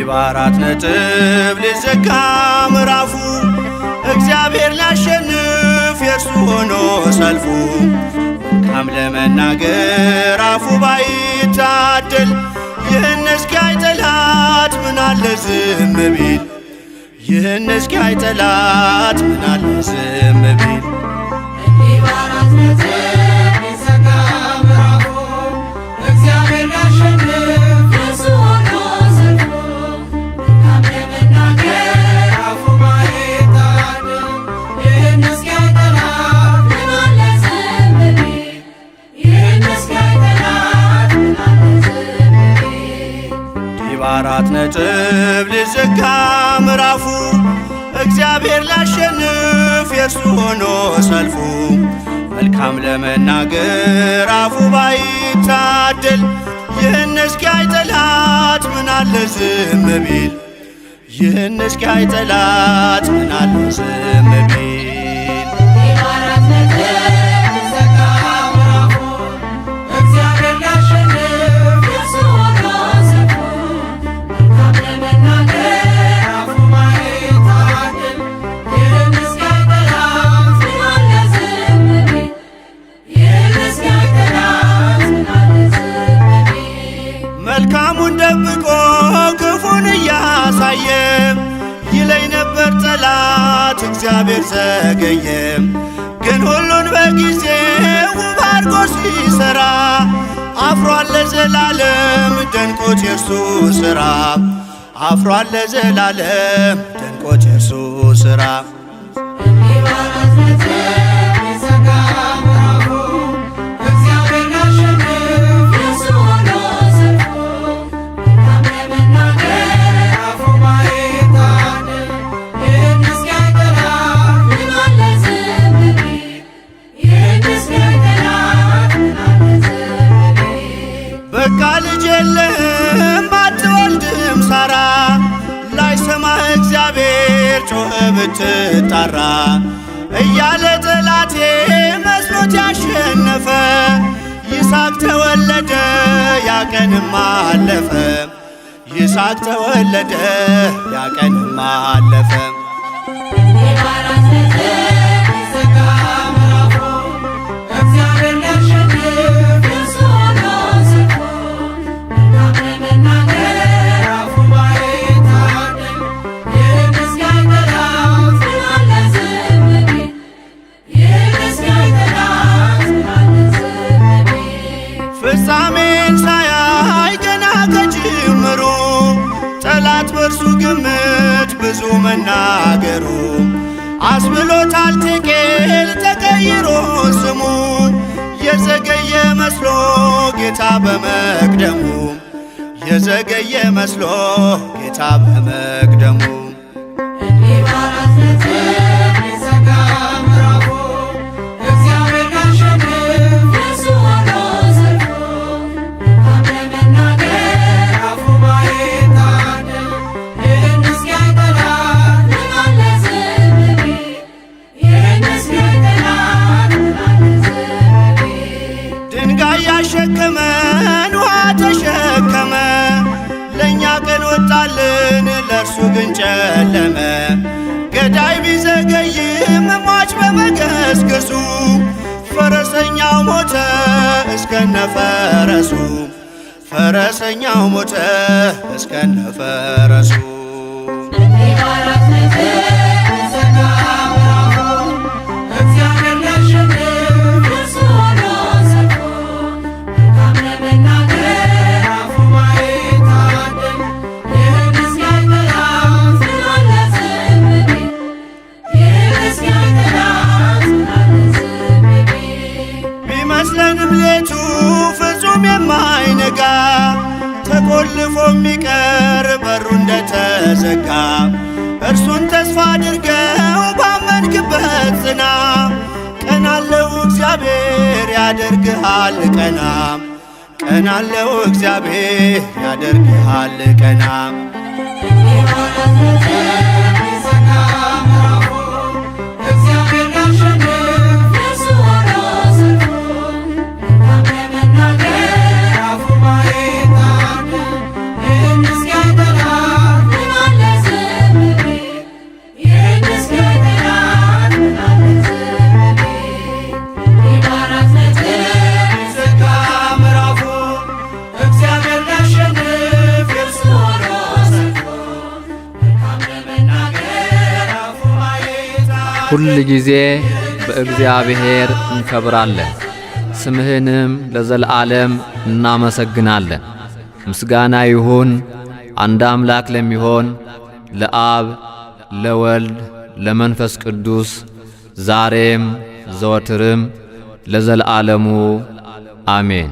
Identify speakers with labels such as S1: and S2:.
S1: በአራት ነጥብ ሊዘጋ ምዕራፉ እግዚአብሔር ሊያሸንፍ የእርሱ ሆኖ ሰልፉ መልካም ለመናገር አፉ ባይታደል ይህን እስኪያይ ጠላት ምናለ ዝም ቢል ይህን እስኪያይ ጠላት ምናለ ዝም ቢል
S2: እንዲህ በአራት ነጥብ ሊዘጋ ምዕራፉ እግዚአብሔር ሊያሸንፍ የእርሱ ሆኖ ሰልፉ መልካም ለመናገር አፉ ባይታደል ይህን እስኪያይ ጠላት ምናለ ዝም ቢል ይህን እስኪያይ ጠላት ምናለ ዝም ቢል
S1: እንዲህ በአራት ነጥብ ሊዘጋ ምዕራፉ እግዚአብሔር ሊያሸንፍ የእርሱ ሆኖ ሰልፉ መልካም ለመናገር አፉ ባይታደል ይህን እስኪያይ ጠላት ምናለ ዝም ቢል ይህን እስኪያይ ጠላት ምናለ ዝም ቢል
S2: እንዲህ በአራት ነጥብ ሊዘጋ ምዕራፉ እግዚአብሔር ሊያሸንፍ የእርሱ ሆኖ ሰልፉ መልካም ለመናገር አፉ ባይታደል ይህን እስኪያይ ጠላት ምናለ ዝም ቢል ይህን እስኪያይ ጠላት ምናለ ዝም ቢል
S1: መልካሙን ደብቆ ክፉን እያሳየ ይለኝ ነበር ጠላት እግዚአብሔር ዘገየ ግን ሁሉን በጊዜው ውብ አድርጎ ሲሰራ አፍሯል ለዘላለም ደንቆት የእርሱ ሥራ አፍሯል ለዘላለም ደንቆት የእርሱ ሥራ
S2: እንዲህ በአራት ነጥብ ሊዘጋ ምዕራፉ እግዚአብሔር ሊያሸንፍ የእርሱ ሆኖ ሰልፉ መልካም ለመናገር አፉ ባይታደል ይህን እስኪያይ ጠላት ምናለ ዝም ቢል ይህን እስኪያይ ጠላት ምናለ ዝም ቢል
S1: በቃ ልጅ የለህም አትወልድም ሳራ ላይሰማህ እግዚአብሔር ጮኸ ብትጣራ እያለ ጠላቴ መስሎት ያሸነፈ ይስሐቅ ተወለደ ያቀንም አለፈ ይስሐቅ ተወለደ ያቀንም አለፈ
S2: እንዲህ በአራት ነጥብ ሊዘጋ ምዕራፉ እግዚአብሔር ሊያሸንፍ የእርሱ ሆኖ ሰልፉ መልካም ለመናገር አፉ ባይታደል ይህን እስኪያይ ጠላት ምናለ ዝም ቢል ይህን እስኪያይ ጠላት ምናለ ዝም ቢል
S1: ፍጻሜን ሳያይ ገና ከጅምሩ ጠላት በእርሱ ግምት ብዙ መናገሩ አስብሎታል ቴቄል ተቀይሮ ስሙ የዘገየ መስሎ ጌታ በመቅደሙ የዘገየ መስሎ ጌታ በመቅደሙ
S2: እንዲህ በአራት ነጥብ ሊዘጋ ምዕራፉ እግዚአብሔር ሊያሸንፍ የእርሱ ሆኖ ሰልፉ መልካም ለመናገር አፉ ባይታደል ይህን እስኪያይ ጠላት ምናለ ዝም ቢል ይህን እስኪያይ ጠላት ምናለ ዝም ቢል
S1: ድንጋይ ያሸከመን ውሃ ተሸከመ ለእኛ ቀን ወጣልን ለእርሱ ግን ጨለመ ገዳይ ቢዘገይም ሟች በመገስገሱ ፈረሰኛው ሞተ እስከነ ፈረሱ ፈረሰኛው ሞተ እስከነ ፈረሱ
S2: እንዲህ በአራት ነጥብ ሊዘጋ ምዕራፉ እግዚአብሔር ሊያሸንፍ የእርሱ ሆኖ ሰልፉ መልካም ለመናገር አፉ ባይታደል ይህን እስኪያይ ጠላት ምናለ ዝም ቢል ይህን እስኪያይ ጠላት ምናለ ዝም ቢል
S1: ቢመስለንም ሌቱ ፍጹም የማይነጋ ተቆልፎ የሚቀር በሩ እንደተዘጋ እርሱን ተስፋ አድርገው ባመንክበት ጽና ቀናለው እግዚአብሔር ያደርግሃል ቀና ቀናለው እግዚአብሔር ያደርግሃል ቀና
S2: እንዲህ በአራት ነጥብ ሊዘጋ ምዕራፉ እግዚአብሔር ሊያሸንፍ የእርሱ ሆኖ ሰልፉ መልካም ለመናገር አፉ ባይታደል ይህን እስኪያይ ጠላት
S3: ሁል ጊዜ በእግዚአብሔር እንከብራለን፣ ስምህንም ለዘለዓለም እናመሰግናለን። ምስጋና ይሁን አንድ አምላክ ለሚሆን ለአብ ለወልድ ለመንፈስ ቅዱስ ዛሬም ዘወትርም ለዘለዓለሙ አሜን።